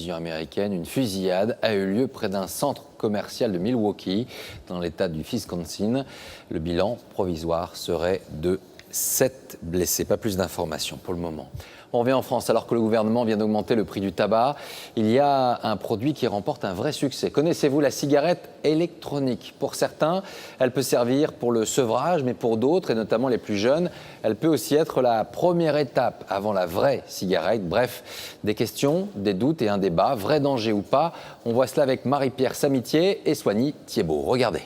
télévision américaine, une fusillade a eu lieu près d'un centre commercial de Milwaukee, dans l'État du Wisconsin. Le bilan provisoire serait de 7 blessés. Pas plus d'informations pour le moment. On revient en France, alors que le gouvernement vient d'augmenter le prix du tabac. Il y a un produit qui remporte un vrai succès. Connaissez-vous la cigarette électronique? Pour certains, elle peut servir pour le sevrage, mais pour d'autres, et notamment les plus jeunes, elle peut aussi être la première étape avant la vraie cigarette. Bref, des questions, des doutes et un débat, vrai danger ou pas. On voit cela avec Marie-Pierre Samitier et Soigny Thiebaud. Regardez.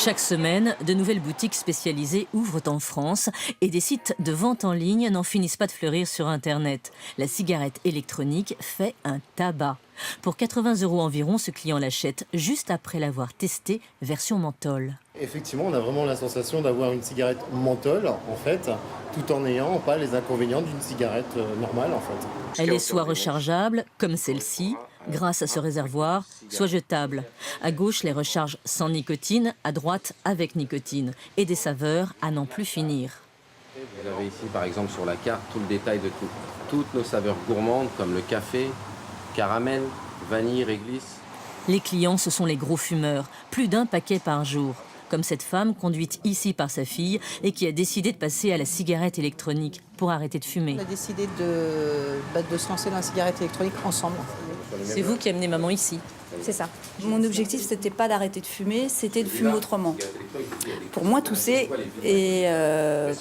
Chaque semaine, de nouvelles boutiques spécialisées ouvrent en France et des sites de vente en ligne n'en finissent pas de fleurir sur Internet. La cigarette électronique fait un tabac. Pour 80 € environ, ce client l'achète juste après l'avoir testée version menthol. Effectivement, on a vraiment la sensation d'avoir une cigarette menthol, en fait, tout en n'ayant pas les inconvénients d'une cigarette normale, en fait. Elle est soit rechargeable, comme celle-ci, grâce à ce réservoir, soit jetable. À gauche, les recharges sans nicotine, à droite, avec nicotine. Et des saveurs à n'en plus finir. Vous avez ici, par exemple, sur la carte, tout le détail de toutes nos saveurs gourmandes, comme le café, caramel, vanille, réglisse. Les clients, ce sont les gros fumeurs, plus d'un paquet par jour. Comme cette femme conduite ici par sa fille et qui a décidé de passer à la cigarette électronique pour arrêter de fumer. On a décidé de se lancer dans la cigarette électronique ensemble. C'est vous qui amenez maman ici? C'est ça. Mon objectif, c'était pas d'arrêter de fumer, c'était de fumer autrement. Pour moi, tousser et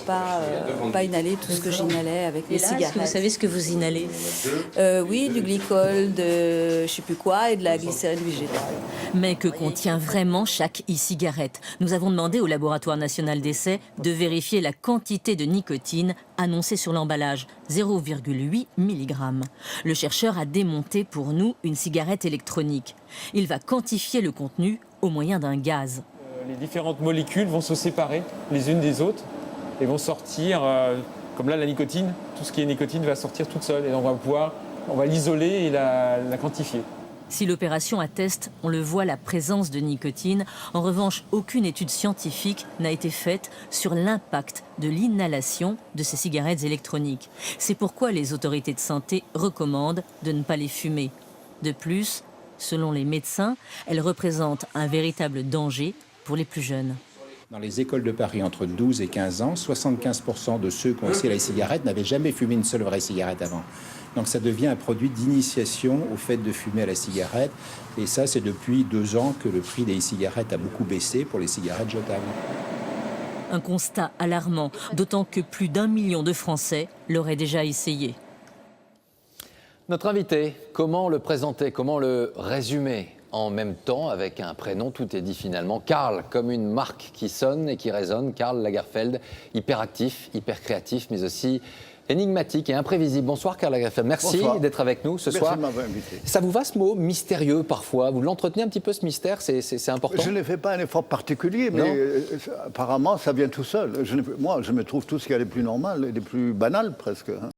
pas inhaler tout ce que j'inhalais avec les cigarettes. Est-ce que vous savez ce que vous inhalez? Oui, du glycol, de je sais plus quoi et de la glycérine végétale. Mais que contient vraiment chaque e-cigarette? Nous avons demandé au Laboratoire national d'essai de vérifier la quantité de nicotine annoncée sur l'emballage, 0,8 mg. Le chercheur a démonté pour nous une cigarette électronique. Il va quantifier le contenu au moyen d'un gaz. Les différentes molécules vont se séparer les unes des autres et vont sortir, comme là la nicotine, tout ce qui est nicotine va sortir toute seule et on va l'isoler et la quantifier. Si l'opération atteste, on le voit, la présence de nicotine. En revanche, aucune étude scientifique n'a été faite sur l'impact de l'inhalation de ces cigarettes électroniques. C'est pourquoi les autorités de santé recommandent de ne pas les fumer. De plus, selon les médecins, elles représentent un véritable danger pour les plus jeunes. Dans les écoles de Paris, entre 12 et 15 ans, 75% de ceux qui ont essayé la cigarette n'avaient jamais fumé une seule vraie cigarette avant. Donc ça devient un produit d'initiation au fait de fumer à la cigarette. Et ça, c'est depuis 2 ans que le prix des cigarettes a beaucoup baissé pour les cigarettes jetables. Un constat alarmant, d'autant que plus d'1 million de Français l'auraient déjà essayé. Notre invité, comment le présenter, comment le résumer? En même temps, avec un prénom, tout est dit finalement. Karl, comme une marque qui sonne et qui résonne. Karl Lagerfeld, hyperactif, hyper créatif, mais aussi énigmatique et imprévisible. Bonsoir Karl Lagerfeld, merci d'être avec nous ce soir. Merci de m'avoir invité. Ça vous va ce mot mystérieux parfois? Vous l'entretenez un petit peu ce mystère, c'est important? Je ne fais pas un effort particulier, mais apparemment ça vient tout seul. Moi, je me trouve tout ce qu'il y a de plus normal et de plus banal presque.